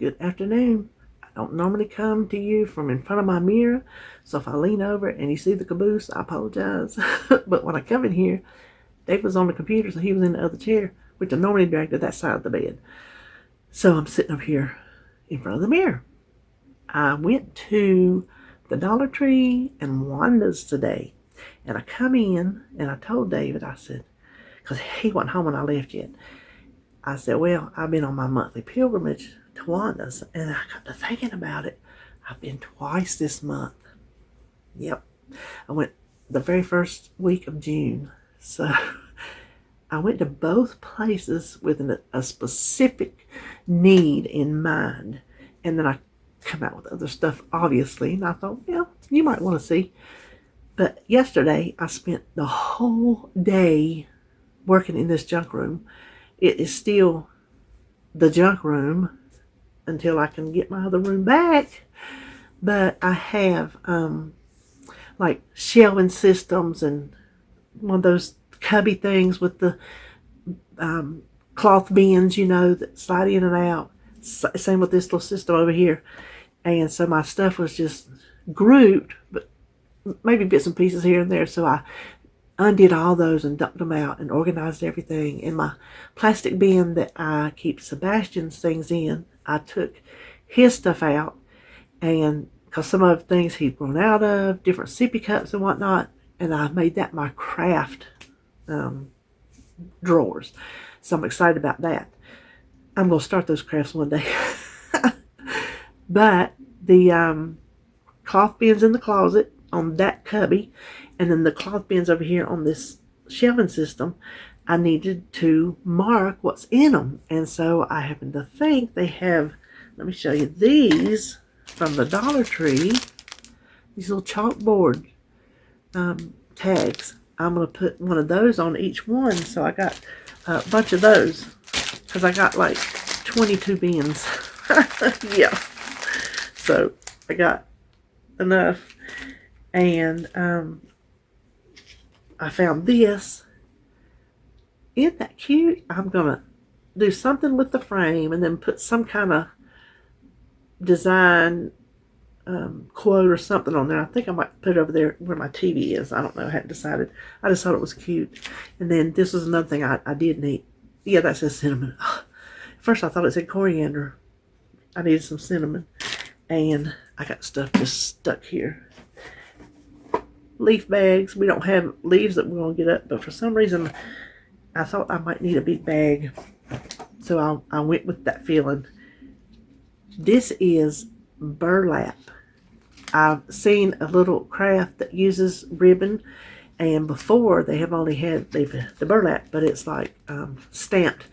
good afternoon. I don't normally come to you from in front of my mirror, so if I lean over and you see the caboose, I apologize. But when I come in here, Dave was on the computer, so he was in the other chair, which I normally drag to that side of the bed. So I'm sitting up here in front of the mirror. I went to the Dollar Tree and Wanda's today, and I come in and I told David, I said, because he wasn't home when I left yet, I said, well, I've been on my monthly pilgrimage to Wanda's, and I got to thinking about it. I've been twice this month. Yep. I went the very first week of June. So I went to both places with a specific need in mind. And then I come out with other stuff, obviously. And I thought, well, you might want to see. But yesterday, I spent the whole day working in this junk room. It is still the junk room until I can get my other room back. But I have like shelving systems and one of those cubby things with the cloth bins, that slide in and out. Same with this little system over here. And so my stuff was just grouped, but maybe bits and pieces here and there. So I undid all those and dumped them out and organized everything. In my plastic bin that I keep Sebastian's things in, I took his stuff out, and because some of the things he'd grown out of, different sippy cups and whatnot, and I made that my craft drawers. So I'm excited about that. I'm going to start those crafts one day. But the cloth bins in the closet on that cubby, and then the cloth bins over here on this shelving system, I needed to mark what's in them. And so I happen to think they have, let me show you these from the Dollar Tree, these little chalkboard tags. I'm going to put one of those on each one. So I got a bunch of those because I got like 22 bins. Yeah. So I got enough. And I found this. Isn't that cute? I'm going to do something with the frame and then put some kind of design quote or something on there. I think I might put it over there where my TV is. I don't know. I hadn't decided. I just thought it was cute. And then this was another thing I did need. Yeah, that says cinnamon. At first I thought it said coriander. I needed some cinnamon. And I got stuff just stuck here. Leaf bags. We don't have leaves that we're going to get up, but for some reason I thought I might need a big bag. So I went with that feeling. This is burlap. I've seen a little craft that uses ribbon, and before they have only had the burlap, but it's like stamped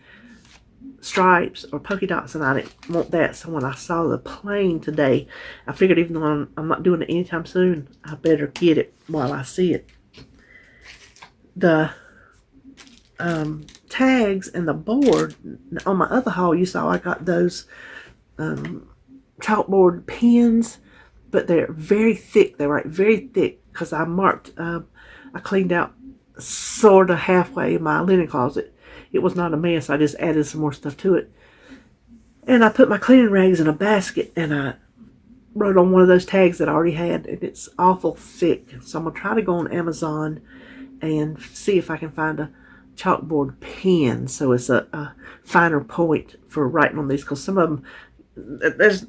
stripes or polka dots, and I didn't want that. So when I saw the plain today, I figured even though I'm not doing it anytime soon, I better get it while I see it. The tags and the board on my other haul, you saw I got those chalkboard pins, but they're very thick. They were very thick because I marked, I cleaned out sort of halfway my linen closet. It was not a mess. I just added some more stuff to it. And I put my cleaning rags in a basket, and I wrote on one of those tags that I already had, and it's awful thick. So I'm going to try to go on Amazon and see if I can find a chalkboard pen so it's a finer point for writing on these, because some of them, there's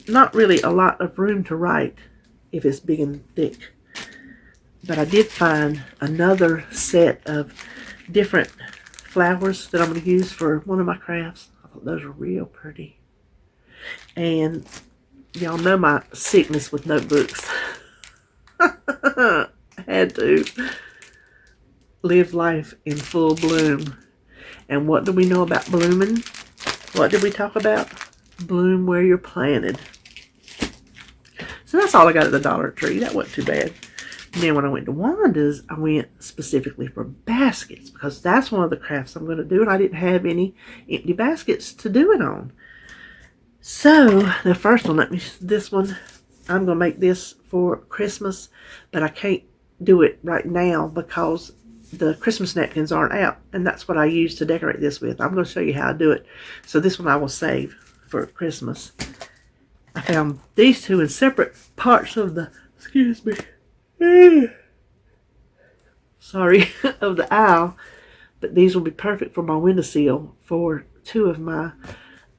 not really a lot of room to write if it's big and thick. But I did find another set of different flowers that I'm going to use for one of my crafts. I thought those were real pretty. And y'all know my sickness with notebooks. I had to live life in full bloom. And what do we know about blooming? What did we talk about? Bloom where you're planted. So that's all I got at the Dollar Tree. That wasn't too bad. And then when I went to Wanda's, I went specifically for baskets, because that's one of the crafts I'm going to do, and I didn't have any empty baskets to do it on. So the first one, this one, I'm going to make this for Christmas, but I can't do it right now because the Christmas napkins aren't out, and that's what I use to decorate this with. I'm going to show you how I do it. So this one I will save for Christmas. I found these two in separate parts of the, excuse me, sorry, of the aisle. But these will be perfect for my windowsill for two of my,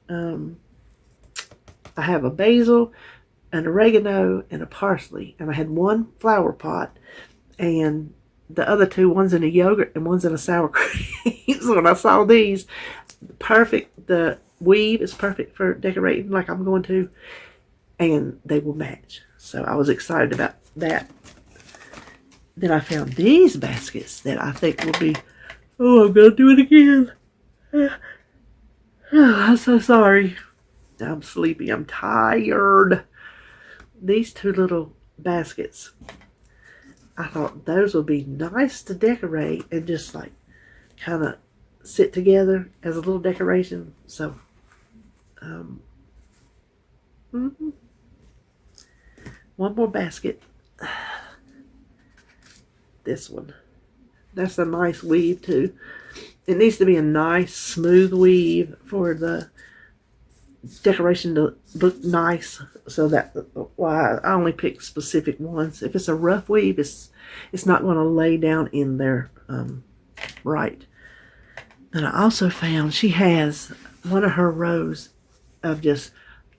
I have a basil, an oregano, and a parsley. And I had one flower pot, and the other two, one's in a yogurt and one's in a sour cream. So when I saw these, perfect, the weave is perfect for decorating like I'm going to, and they will match. So I was excited about that. Then I found these baskets that I think will be, oh, I'm going to do it again. Oh, I'm so sorry. I'm sleepy. I'm tired. These two little baskets, I thought those would be nice to decorate and just like kind of sit together as a little decoration. So, one more basket. This one. That's a nice weave too. It needs to be a nice smooth weave for the decoration to look nice, so that why I only pick specific ones. If it's a rough weave, it's not going to lay down in there right. And I also found she has one of her rows of just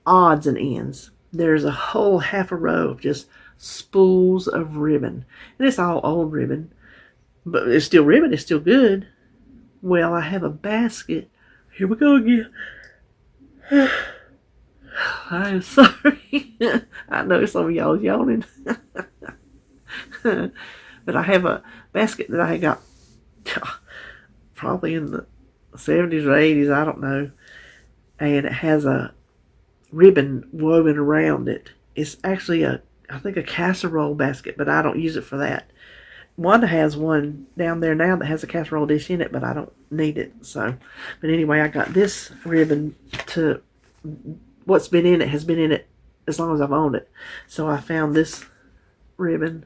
odds and ends. There's a whole half a row of just spools of ribbon, and it's all old ribbon, but it's still ribbon. It's still good. Well, I have a basket. Here we go again. I'm sorry. I know some of y'all yawning. But I have a basket that I got probably in the 70s or 80s, I don't know. And it has a ribbon woven around it. It's actually I think a casserole basket, but I don't use it for that. Wanda has one down there now that has a casserole dish in it, but I don't need it. So, but anyway, I got this ribbon to, what's been in it has been in it as long as I've owned it. So I found this ribbon.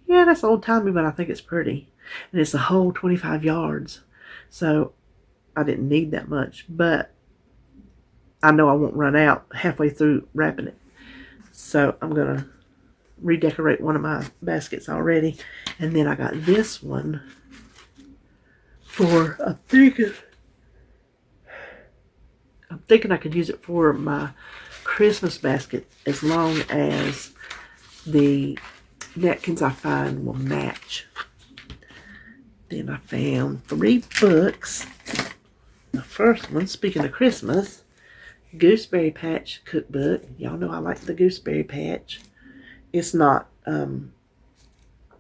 Yeah, that's old timey, but I think it's pretty. And it's a whole 25 yards. So I didn't need that much, but I know I won't run out halfway through wrapping it. So I'm going to redecorate one of my baskets already. And then I got this one for, I'm thinking I could use it for my Christmas basket as long as the napkins I find will match. Then I found 3 books. The first one, speaking of Christmas, Gooseberry Patch Cookbook. Y'all know I like the Gooseberry Patch. It's not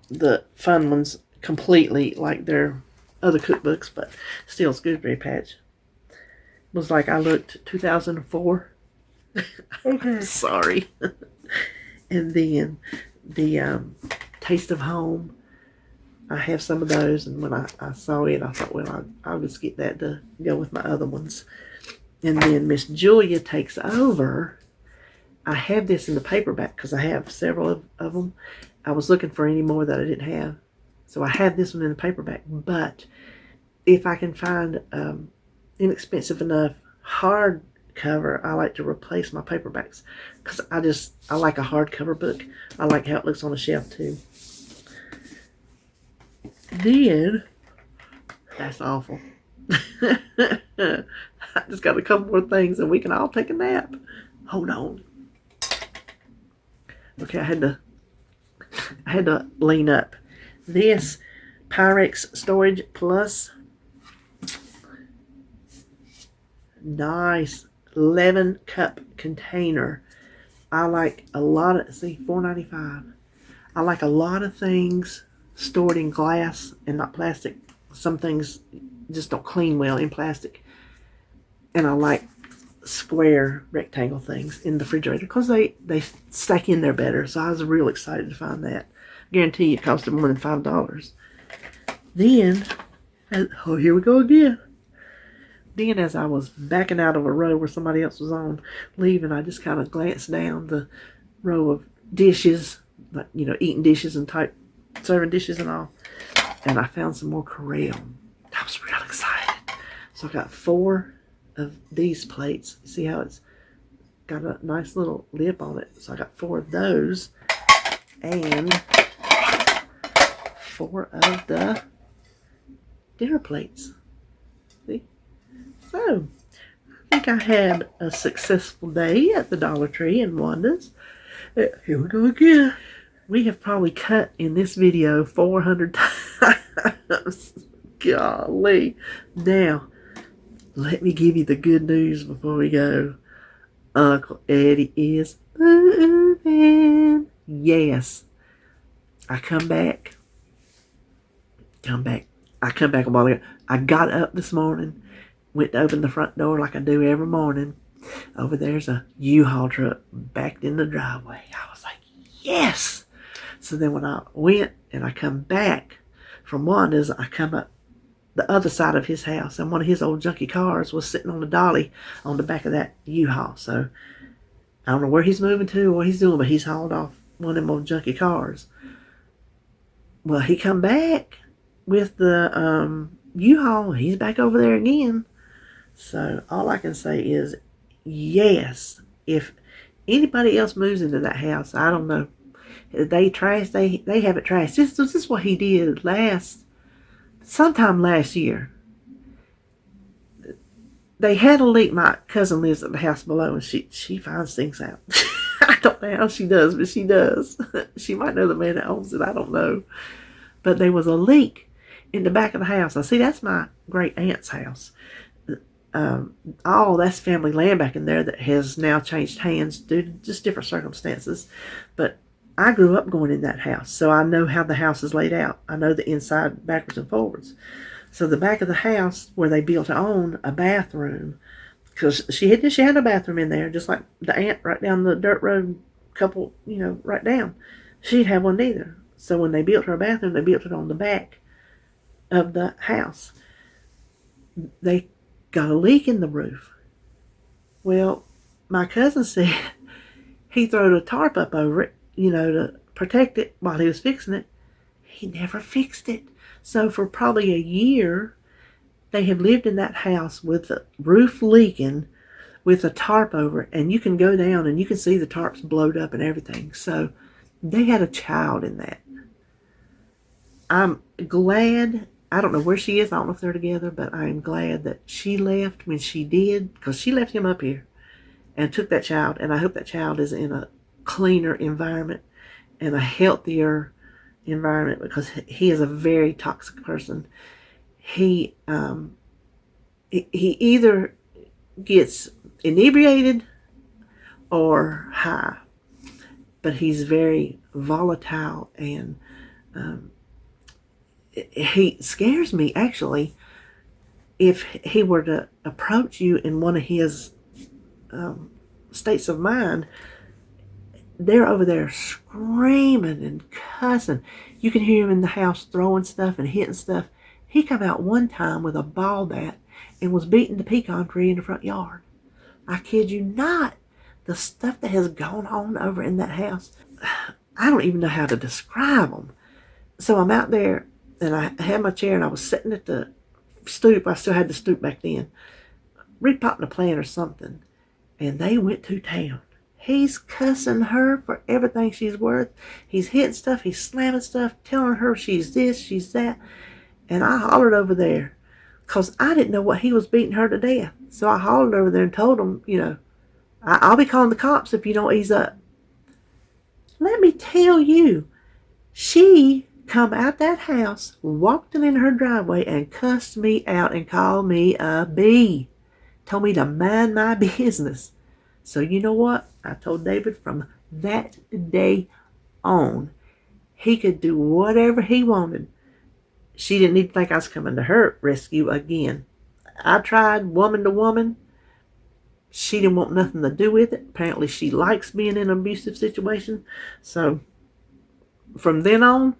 the fun ones completely like their other cookbooks, but still it's Gooseberry Patch. It was like I looked 2004. Okay. Sorry. And then the Taste of Home. I have some of those, and when I saw it, I thought, well, I'll just get that to go with my other ones. And then Miss Julia Takes Over. I have this in the paperback because I have several of them. I was looking for any more that I didn't have. So I have this one in the paperback. But if I can find inexpensive enough hardcover, I like to replace my paperbacks. Because I like a hardcover book. I like how it looks on a shelf too. Then, that's awful. I just got a couple more things and we can all take a nap. Hold on. Okay, I had to lean up. This Pyrex Storage Plus. Nice 11 cup container. I like a lot of, see, $4.95. I like a lot of things stored in glass and not plastic. Some things just don't clean well in plastic. And I like square rectangle things in the refrigerator because they stack in there better. So I was real excited to find that. I guarantee it costed more than $5. Then, oh, here we go again. Then as I was backing out of a row where somebody else was on leaving, I just kind of glanced down the row of dishes, like, you know, eating dishes and type serving dishes and all. And I found some more Corelle. I was real excited. So I got 4 of these plates. See how it's got a nice little lip on it. So I got 4 of those and 4 of the dinner plates. See? So, I think I had a successful day at the Dollar Tree in Wanda's. Here we go again. We have probably cut in this video 400 times. Golly. Now, let me give you the good news before we go. Uncle Eddie is moving. Yes. I come back a while ago. I got up this morning, went to open the front door like I do every morning. Over there's a U-Haul truck backed in the driveway. I was like, yes! So then when I went and I come back from Wanda's, I come up the other side of his house, and one of his old junky cars was sitting on the dolly on the back of that U-Haul. So I don't know where he's moving to or what he's doing, but he's hauled off one of them old junky cars. Well, he come back with the U-Haul. He's back over there again. So all I can say is yes. If anybody else moves into that house, I don't know. They have it trashed. This is what he did sometime last year. They had a leak. My cousin lives at the house below, and she finds things out. I don't know how she does, but she does. She might know the man that owns it. I don't know. But there was a leak in the back of the house. Now, see, that's my great aunt's house. That's family land back in there that has now changed hands due to just different circumstances. But I grew up going in that house, so I know how the house is laid out. I know the inside backwards and forwards. So the back of the house where they built a bathroom, because she had a bathroom in there, just like the aunt right down the dirt road, couple, right down. She'd have one neither. So when they built her a bathroom, they built it on the back of the house. They got a leak in the roof. Well, my cousin said he threw a tarp up over it, to protect it while he was fixing it. He never fixed it. So for probably a year, they have lived in that house with the roof leaking with a tarp over it. And you can go down and you can see the tarps blowed up and everything. So they had a child in that. I'm glad. I don't know where she is. I don't know if they're together, but I'm glad that she left when she did, because she left him up here and took that child. And I hope that child is in a cleaner environment and a healthier environment, because he is a very toxic person. He either gets inebriated or high, but he's very volatile, and he scares me, actually. If he were to approach you in one of his states of mind, they're over there screaming and cussing. You can hear him in the house throwing stuff and hitting stuff. He come out one time with a ball bat and was beating the pecan tree in the front yard. I kid you not. The stuff that has gone on over in that house, I don't even know how to describe them. So I'm out there, and I had my chair, and I was sitting at the stoop. I still had the stoop back then, repotting a plant or something, and they went to town. He's cussing her for everything she's worth. He's hitting stuff, he's slamming stuff, telling her she's this, she's that. And I hollered over there, because I didn't know what he was beating her to death. So I hollered over there and told him, I'll be calling the cops if you don't ease up. Let me tell you, she come out that house, walked in her driveway, and cussed me out and called me a bee. Told me to mind my business. So you know what? I told David from that day on, he could do whatever he wanted. She didn't need to think I was coming to her rescue again. I tried woman to woman. She didn't want nothing to do with it. Apparently she likes being in an abusive situation. So from then on,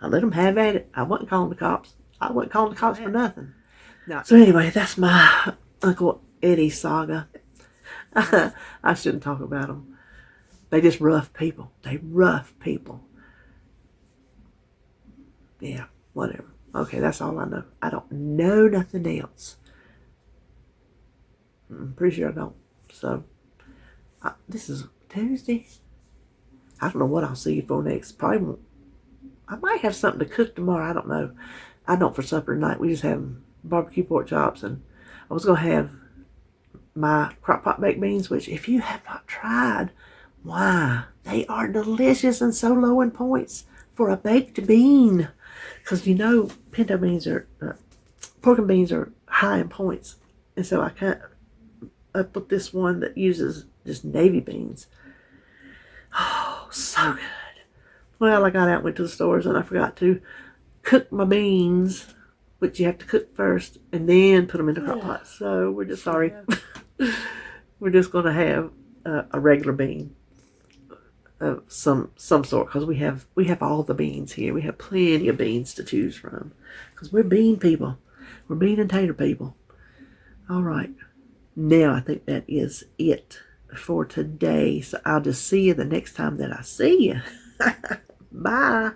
I let them have at it. I wasn't calling the cops. I wasn't calling the cops for nothing. So anyway, that's my Uncle Eddie saga. I shouldn't talk about them. They just rough people. They rough people. Yeah, whatever. Okay, that's all I know. I don't know nothing else. I'm pretty sure I don't. So, this is Tuesday. I don't know what I'll see you for next. Probably won't. I might have something to cook tomorrow. I don't know. I don't for supper tonight. We just have barbecue pork chops, and I was going to have my crock pot baked beans, which if you have not tried, why? They are delicious and so low in points for a baked bean. Because you know, pinto beans are, pork and beans are high in points. And so I put this one that uses just navy beans. Oh, so good. Well, I got out and went to the stores and I forgot to cook my beans, which you have to cook first and then put them in the crock pot. So we're just sorry. We're just going to have a regular bean of some sort, because we have all the beans here. We have plenty of beans to choose from because we're bean people. We're bean and tater people. All right. Now I think that is it for today. So I'll just see you the next time that I see you. Bye.